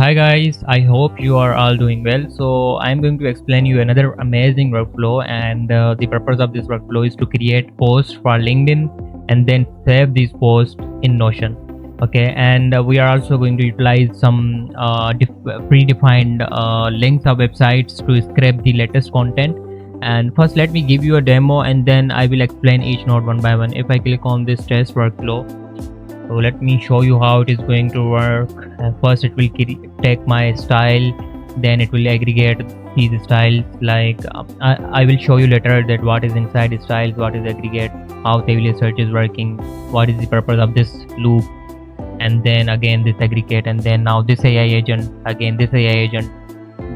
Hi guys, I hope you are all doing well. So I'm going to explain you another amazing workflow, and the purpose of this workflow is to create posts for LinkedIn and then save these posts in Notion. Okay, and we are also going to utilize some predefined links of websites to scrape the latest content. And first let me give you a demo and then I will explain each node one by one. If I click on this test workflow, so let me show you how it is going to work. First it will take my style, then it will aggregate these styles. Like I will show you later that what is inside styles, what is aggregate, how Tavily search is working, what is the purpose of this loop, and then again this aggregate, and then now this AI agent, again this AI agent.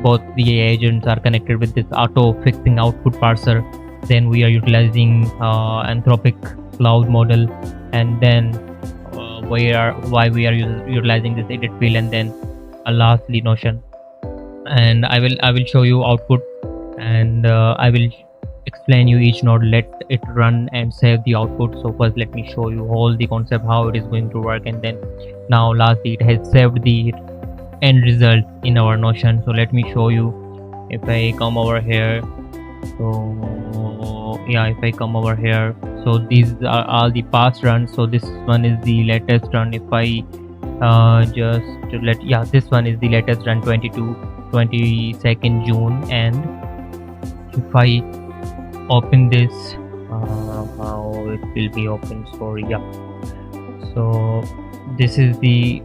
Both the AI agents are connected with this auto fixing output parser. Then we are utilizing Anthropic Claude model, and then why we are utilizing this edit field, and then lastly Notion. And I will show you output, and I will explain you each node, let it run and save the output. So first let me show you all the concept how it is going to work, and then now lastly it has saved the end result in our Notion. So let me show you. If I come over here, so yeah, if I come over here, so these are all the past runs. So this one is the latest run. If I this one is the latest run, 22nd June. And if I open this, how it will be open, sorry, yeah. So this is the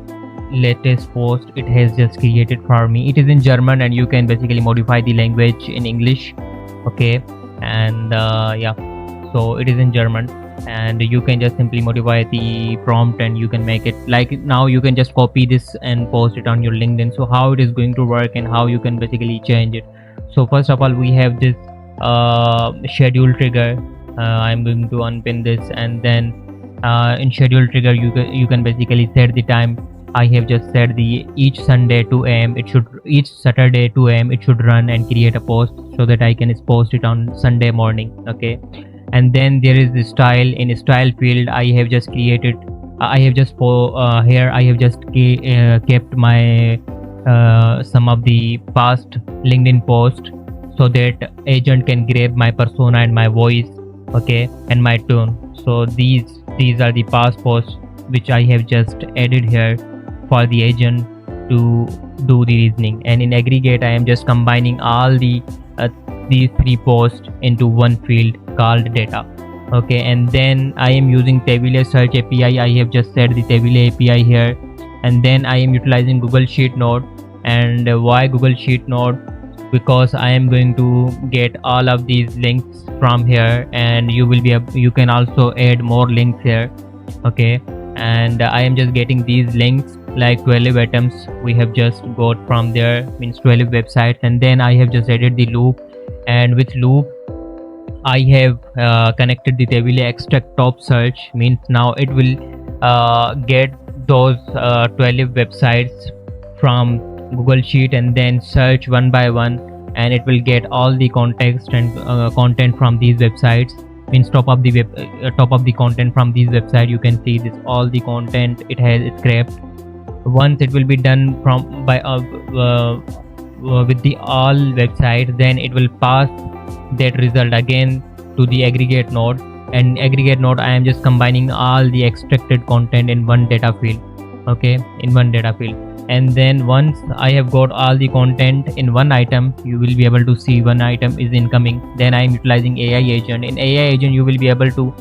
latest post it has just created for me. It is in German and you can basically modify the language in English. Okay, and yeah, so it is in German and you can just simply modify the prompt and you can make it like, now you can just copy this and post it on your LinkedIn. So how it is going to work and how you can basically change it. So first of all we have this schedule trigger. I'm going to unpin this, and then in schedule trigger you can basically set the time. I have just said the each Sunday 2 a.m. each Saturday 2 a.m. it should run and create a post so that I can post it on Sunday morning. Okay, and then there is the style. In style field I have just created, I have just here I have just kept my some of the past LinkedIn post so that agent can grab my persona and my voice, okay, and my tone. So these are the past posts which I have just added here for the agent to do the reasoning. And in aggregate I am just combining all these three posts into one field called data. Okay, and then I am using Tavily search API. I have just set the Tavily API here, and then I am utilizing Google Sheet node. And why Google Sheet node? Because I am going to get all of these links from here, and you can also add more links here. Okay, and I am just getting these links like 12 items we have just got from there, means 12 websites. And then I have just added the loop, and with loop I have connected the Tavily extract top search, means now it will get those 12 websites from Google Sheet and then search one by one, and it will get all the context and content from these websites. Means top of the content from these website, you can see this all the content it has scraped. Once it will be done from by with the all websites, then it will pass that result again to the aggregate node. And aggregate node I am just combining all the extracted content in one data field. Okay, in one data field. And then once I have got all the content in one item, you will be able to see one item is incoming. Then I am utilizing AI agent. In AI agent you will be able to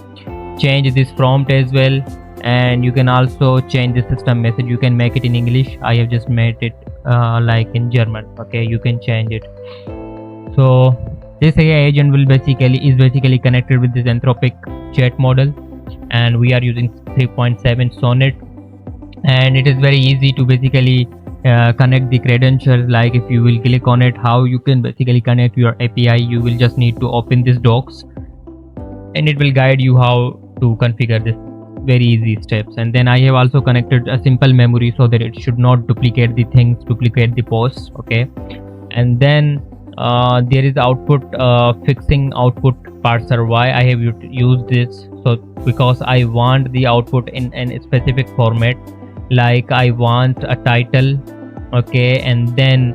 change this prompt as well, and you can also change the system message. You can make it in English. I have just made it like in German. Okay, you can change it. So this AI agent is basically connected with this Anthropic chat model, and we are using 3.7 Sonnet. And it is very easy to basically connect the credentials. Like if you will click on it, how you can basically connect your API, you will just need to open this docs and it will guide you how to configure this. Very easy steps. And then I have also connected a simple memory so that it should not duplicate the things, duplicate the posts. Okay, and then there is output fixing output parser. Why I have used this? So because I want the output in a specific format. Like I want a title Okay, and then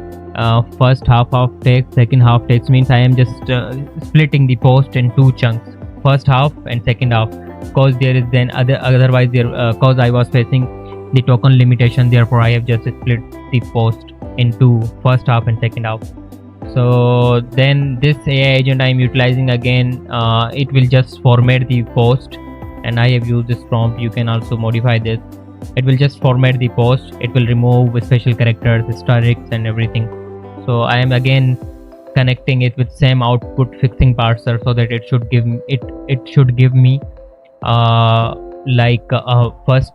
first half of text, second half text means I am just splitting the post in two chunks, first half and second half, because there is then otherwise there cause I was facing the token limitation, therefore I have just split the post into first half and second half. So then this AI agent I am utilizing again, it will just format the post, and I have used this prompt. You can also modify this. It will just format the post, it will remove special characters, asterisks and everything. So I am again connecting it with same output fixing parser, so that it should give me first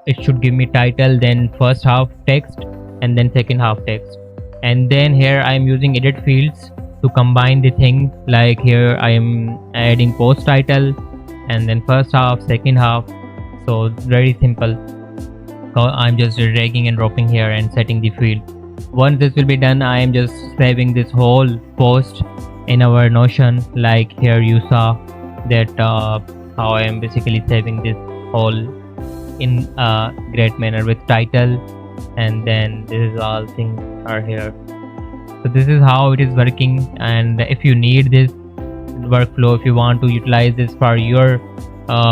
it should give me title, then first half text, and then second half text. And then here I am using edit fields to combine the thing, like here I am adding post title and then first half, second half. So very simple. I'm just dragging and dropping here and setting the field. Once this will be done, I am just saving this whole post in our Notion. Like here you saw that how I am basically saving this whole in a great manner with title, and then this is all things are here. So this is how it is working. And if you need this workflow, if you want to utilize this for your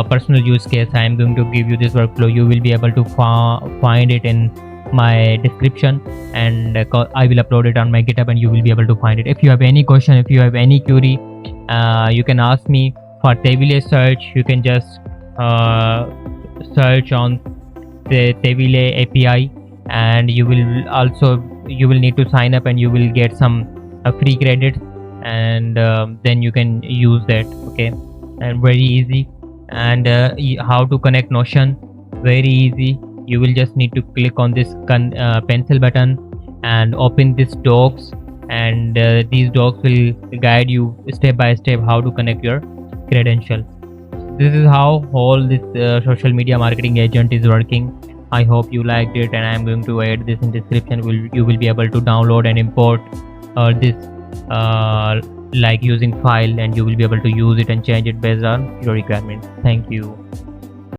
personal use case, I am going to give you this workflow. You will be able to find it in my description, and I will upload it on my GitHub, and you will be able to find it. If you have any question, if you have any query, you can ask me. For Tavily search, you can just search on the Tavily API, and you will need to sign up, and you will get some free credits, and then you can use that. Okay, and very easy. And how to connect Notion, very easy. You will just need to click on this pencil button and open this docs, and these docs will guide you step by step how to connect your credentials. This is how all this social media marketing agent is working. I hope you liked it, and I am going to add this in description. You will be able to download and import this like using file, and you will be able to use it and change it based on your requirements. Thank you.